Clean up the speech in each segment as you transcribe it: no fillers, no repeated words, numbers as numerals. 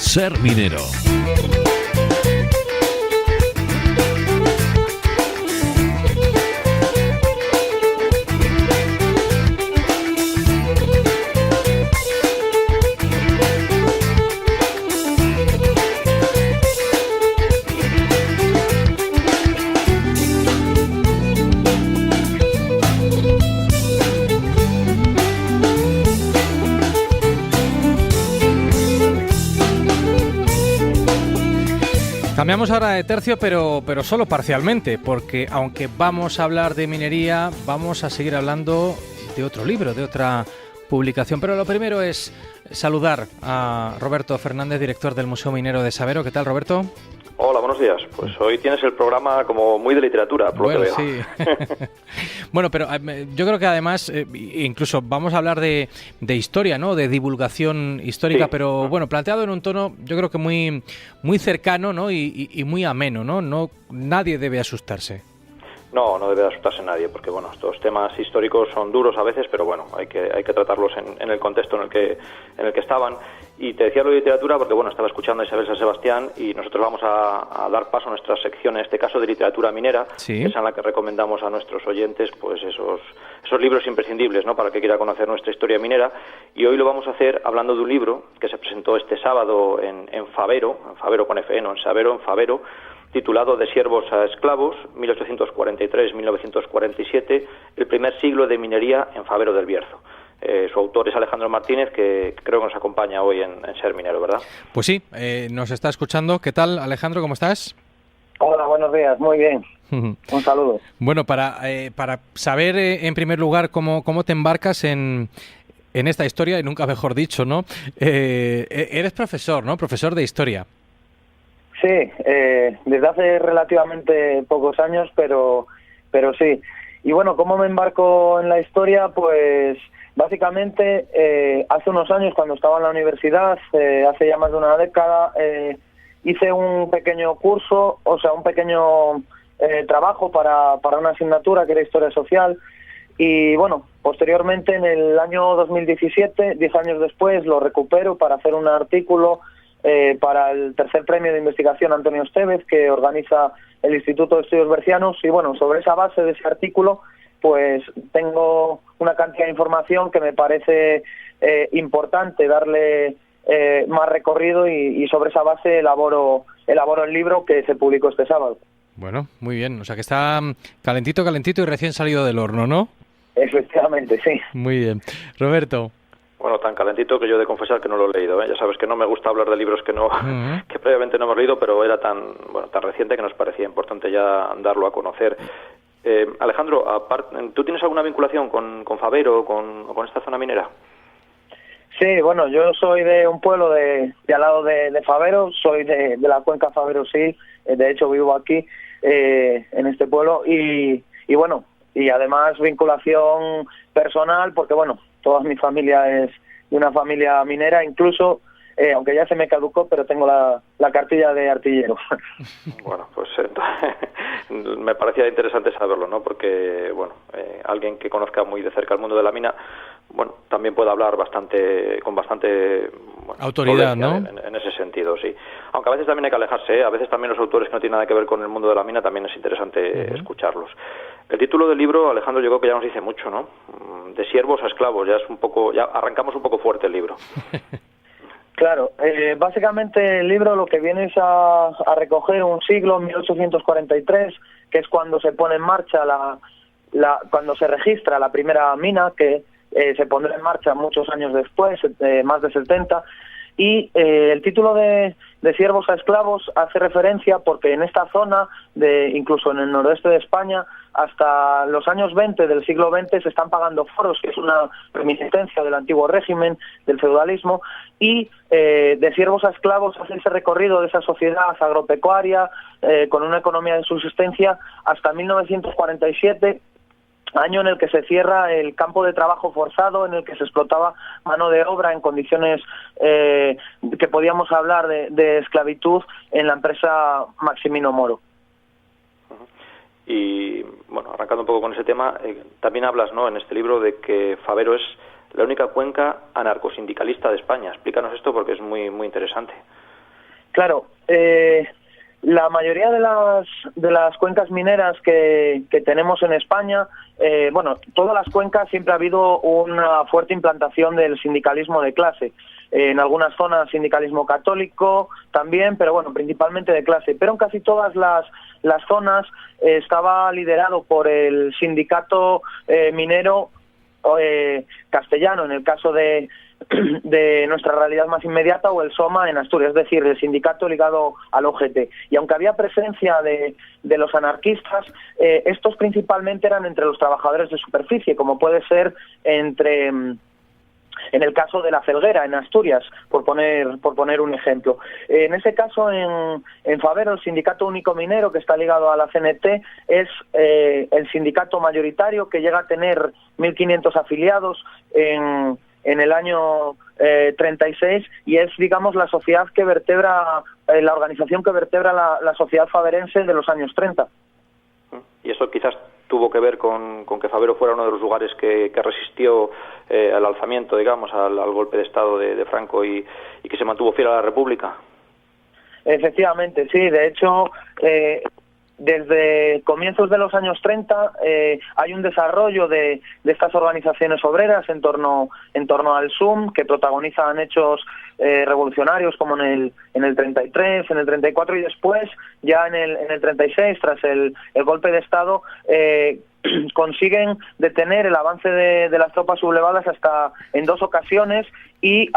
Ser Minero. Cambiamos ahora de tercio, pero solo parcialmente, porque aunque vamos a hablar de minería, vamos a seguir hablando de otro libro, de otra publicación. Pero lo primero es saludar a Roberto Fernández, director del Museo Minero de Sabero. ¿Qué tal, Roberto? Hola, buenos días. Pues hoy tienes el programa como muy de literatura, por lo que veo. Sí. Bueno, pero yo creo que además incluso vamos a hablar de historia, ¿no? De divulgación histórica, sí. Pero bueno, planteado en un tono yo creo que muy cercano, ¿no? Y muy ameno, ¿no? Nadie debe asustarse. No debe asustarse nadie, porque bueno, estos temas históricos son duros a veces, pero bueno, hay que tratarlos en el contexto en el que estaban. Y te decía lo de literatura porque bueno, estaba escuchando a Isabel San Sebastián y nosotros vamos a dar paso a nuestra sección, en este caso de literatura minera, sí. Que es en la que recomendamos a nuestros oyentes pues esos libros imprescindibles, ¿no? Para el que quiera conocer nuestra historia minera. Y hoy lo vamos a hacer hablando de un libro que se presentó este sábado en Fabero con F, no en Sabero, en Fabero, titulado De siervos a esclavos, 1843-1947, el primer siglo de minería en Fabero del Bierzo. Su autor es Alejandro Martínez, que creo que nos acompaña hoy en Ser Minero, ¿verdad? Pues sí, nos está escuchando. ¿Qué tal, Alejandro? ¿Cómo estás? Hola, buenos días. Muy bien. Un saludo. Bueno, para saber, en primer lugar, cómo te embarcas en esta historia, y nunca mejor dicho, ¿no? Eres profesor, ¿no? Profesor de historia. Sí, desde hace relativamente pocos años, pero sí. Y bueno, ¿cómo me embarco en la historia? Pues básicamente hace unos años, cuando estaba en la universidad, hace ya más de una década, hice un pequeño curso, o sea, un pequeño trabajo para una asignatura que era Historia Social. Y bueno, posteriormente, en el año 2017, 10 años después, lo recupero para hacer un artículo para el tercer premio de investigación Antonio Estevez, que organiza el Instituto de Estudios Bercianos. Y bueno, sobre esa base de ese artículo, pues tengo una cantidad de información que me parece importante darle más recorrido, y sobre esa base elaboro el libro que se publicó este sábado. Bueno, muy bien. O sea que está calentito y recién salido del horno, ¿no? Efectivamente, sí. Muy bien. Roberto. Bueno, tan calentito que yo he de confesar que no lo he leído, ¿eh? Ya sabes que no me gusta hablar de libros que que previamente no hemos leído, pero era tan reciente que nos parecía importante ya darlo a conocer. Alejandro, ¿tú tienes alguna vinculación con Fabero o con esta zona minera? Sí, bueno, yo soy de un pueblo de al lado de Fabero, soy de la cuenca Fabero, sí, de hecho vivo aquí, en este pueblo, y bueno, y además vinculación personal, porque bueno, toda mi familia es de una familia minera, incluso, aunque ya se me caducó, pero tengo la cartilla de artillero. Bueno, pues me parecía interesante saberlo, ¿no? Porque, bueno, alguien que conozca muy de cerca el mundo de la mina, bueno, también puede hablar con bastante autoridad, ¿no? En ese sentido, sí. Aunque a veces también hay que alejarse, ¿eh? A veces también los autores que no tienen nada que ver con el mundo de la mina también es interesante escucharlos. El título del libro, Alejandro, yo creo que ya nos dice mucho, ¿no? De siervos a esclavos, ya arrancamos un poco fuerte el libro. Claro, básicamente el libro lo que viene es a recoger un siglo, 1843, que es cuando se pone en marcha cuando se registra la primera mina, que se pondrá en marcha muchos años después, más de 70, y el título de siervos a esclavos hace referencia porque en esta zona, incluso en el noroeste de España, hasta los años 20 del siglo XX se están pagando foros, que es una reminiscencia del antiguo régimen, del feudalismo, y de siervos a esclavos hace ese recorrido de esa sociedad agropecuaria con una economía de subsistencia hasta 1947, año en el que se cierra el campo de trabajo forzado, en el que se explotaba mano de obra en condiciones que podíamos hablar de esclavitud en la empresa Maximino Moro. Y bueno, arrancando un poco con ese tema, también hablas, ¿no?, en este libro de que Fabero es la única cuenca anarcosindicalista de España. Explícanos esto porque es muy muy interesante. Claro, la mayoría de las cuencas mineras que tenemos en España, todas las cuencas siempre ha habido una fuerte implantación del sindicalismo de clase. En algunas zonas sindicalismo católico también, pero bueno, principalmente de clase. Pero en casi todas las zonas estaba liderado por el sindicato minero castellano, en el caso de nuestra realidad más inmediata, o el SOMA en Asturias, es decir, el sindicato ligado al OGT. Y aunque había presencia de los anarquistas, estos principalmente eran entre los trabajadores de superficie, como puede ser en el caso de La Felguera, en Asturias, por poner un ejemplo. En ese caso, en Fabero, el Sindicato Único Minero, que está ligado a la CNT, es el sindicato mayoritario, que llega a tener 1.500 afiliados en el año 36, y es, digamos, la sociedad que vertebra, la organización que vertebra la sociedad faverense de los años 30. Y eso quizás tuvo que ver con que Fabero fuera uno de los lugares que resistió al alzamiento, digamos, al golpe de Estado de Franco, y que se mantuvo fiel a la República. Efectivamente, sí. De hecho, desde comienzos de los años 30 hay un desarrollo de estas organizaciones obreras en torno al SUM, que protagonizan hechos revolucionarios como en el 33, en el 34, y después, ya en el 36, tras el golpe de Estado, consiguen detener el avance de las tropas sublevadas hasta en 2 ocasiones, y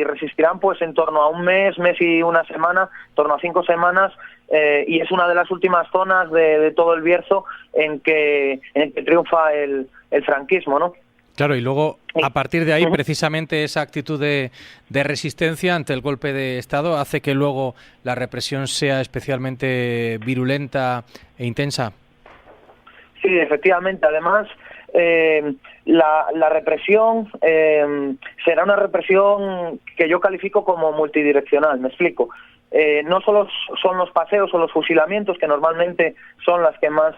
resistirán pues en torno a un mes y una semana, en torno a 5 semanas, y es una de las últimas zonas de todo el Bierzo en que triunfa el franquismo, ¿no? Claro, y luego, a partir de ahí, precisamente esa actitud de resistencia ante el golpe de Estado hace que luego la represión sea especialmente virulenta e intensa. Sí, efectivamente. Además, la represión será una represión que yo califico como multidireccional. Me explico. No solo son los paseos o los fusilamientos, que normalmente son las que más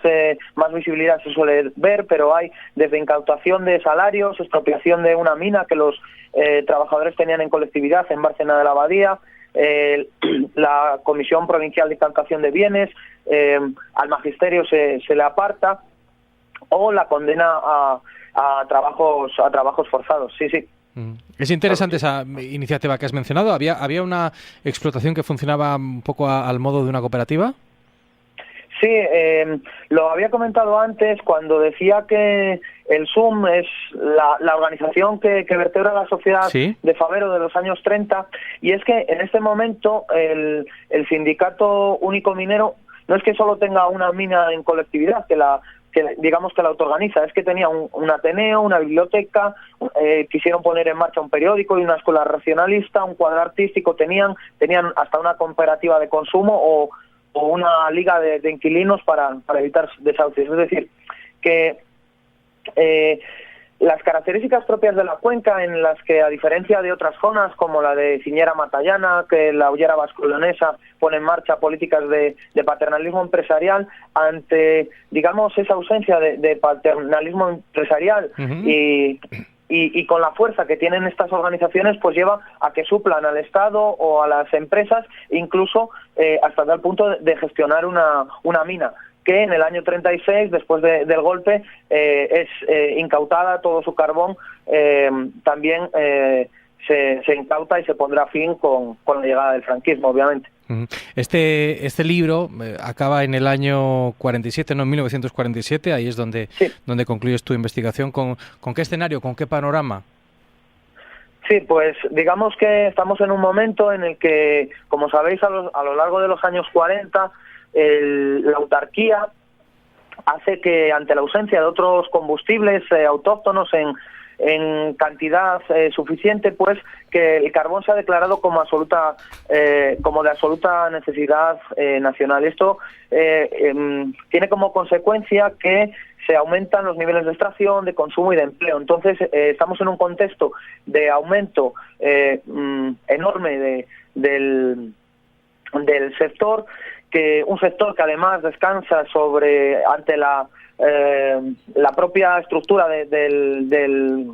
visibilidad se suele ver, pero hay desde incautación de salarios, expropiación de una mina que los trabajadores tenían en colectividad en Bárcena de la Abadía, la Comisión Provincial de Incautación de Bienes, al magisterio se le aparta, o la condena a trabajos forzados. Sí. Es interesante esa iniciativa que has mencionado. ¿Había una explotación que funcionaba un poco al modo de una cooperativa? Sí, lo había comentado antes cuando decía que el SUM es la organización que vertebra la sociedad, ¿sí?, de Fabero de los años 30, y es que en este momento el Sindicato Único Minero no es que solo tenga una mina en colectividad, que la autoorganiza, es que tenía un ateneo, una biblioteca, quisieron poner en marcha un periódico y una escuela racionalista, un cuadro artístico, tenían hasta una cooperativa de consumo o una liga de inquilinos para evitar desahucios. Es decir, que las características propias de la cuenca, en las que, a diferencia de otras zonas como la de Ciñera Matallana, que la Ullera Vasco-Leonesa pone en marcha políticas de paternalismo empresarial, ante, digamos, esa ausencia de paternalismo empresarial, y con la fuerza que tienen estas organizaciones, pues lleva a que suplan al Estado o a las empresas, incluso hasta tal punto de gestionar una mina, que en el año 36, después del golpe, es incautada, todo su carbón también se incauta, y se pondrá fin con la llegada del franquismo, obviamente. Este libro acaba en el año 47, no, en 1947, ahí es donde concluyes tu investigación. ¿Con qué escenario, con qué panorama? Sí, pues digamos que estamos en un momento en el que, como sabéis, a lo largo de los años 40, la autarquía hace que, ante la ausencia de otros combustibles autóctonos en cantidad suficiente, pues que el carbón se ha declarado como de absoluta necesidad nacional. Esto tiene como consecuencia que se aumentan los niveles de extracción, de consumo y de empleo. Entonces estamos en un contexto de aumento enorme del sector, un sector que además descansa ante la propia estructura del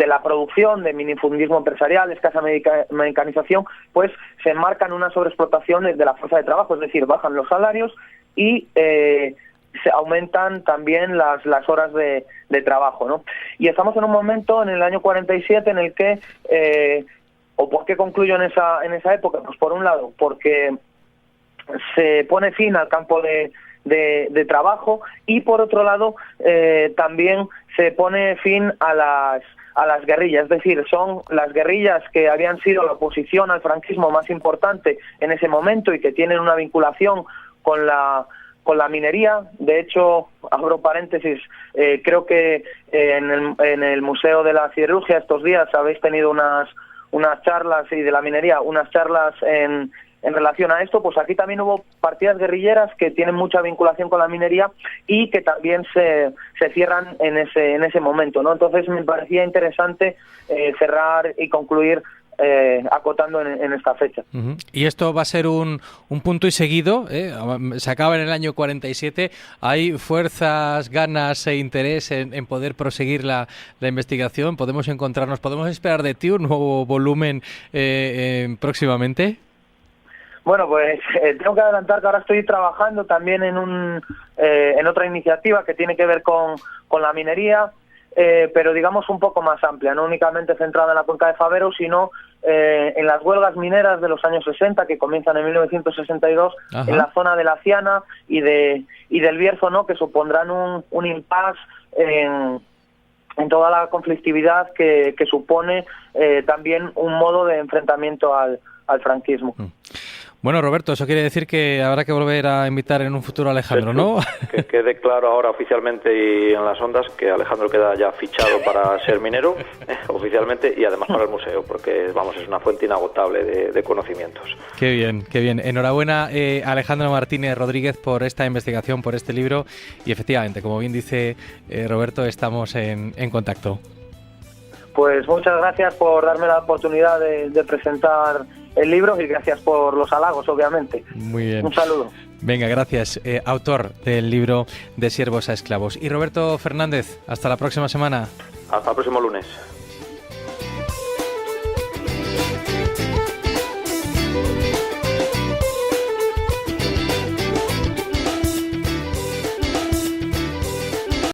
la producción, de minifundismo empresarial, de escasa mecanización, pues se enmarcan una sobreexplotación de la fuerza de trabajo, es decir, bajan los salarios y se aumentan también las horas de trabajo, ¿no? Y estamos en un momento, en el año 47, en el que, ¿o por qué concluyo en esa época? Pues por un lado, porque se pone fin al campo de trabajo, y por otro lado también se pone fin a las guerrillas, es decir, son las guerrillas que habían sido la oposición al franquismo más importante en ese momento y que tienen una vinculación con la minería. De hecho, abro paréntesis, creo que en el Museo de la Siderurgia estos días habéis tenido unas charlas, y de la minería, unas charlas en relación a esto. Pues aquí también hubo partidas guerrilleras que tienen mucha vinculación con la minería y que también se cierran en ese momento, ¿no? Entonces me parecía interesante cerrar y concluir acotando en esta fecha. Uh-huh. Y esto va a ser un punto y seguido, se acaba en el año 47, ¿hay fuerzas, ganas e interés en poder proseguir la investigación? ¿Podemos esperar de ti un nuevo volumen próximamente? Bueno, pues tengo que adelantar que ahora estoy trabajando también en otra iniciativa que tiene que ver con la minería, pero digamos un poco más amplia, no únicamente centrada en la cuenca de Fabero, sino en las huelgas mineras de los años 60, que comienzan en 1962, Ajá. en la zona de la Ciana y del Bierzo, ¿no?, que supondrán un impasse en toda la conflictividad que supone también un modo de enfrentamiento al franquismo. Bueno, Roberto, eso quiere decir que habrá que volver a invitar en un futuro a Alejandro, ¿no? Que quede claro ahora oficialmente y en las ondas que Alejandro queda ya fichado para ser minero, oficialmente, y además para el museo, porque, vamos, es una fuente inagotable de conocimientos. Qué bien, qué bien. Enhorabuena, Alejandro Martínez Rodríguez, por esta investigación, por este libro, y efectivamente, como bien dice Roberto, estamos en contacto. Pues muchas gracias por darme la oportunidad de presentar el libro, y gracias por los halagos, obviamente. Muy bien. Un saludo. Venga, gracias. Autor del libro De siervos a esclavos. Y Roberto Fernández, hasta la próxima semana. Hasta el próximo lunes.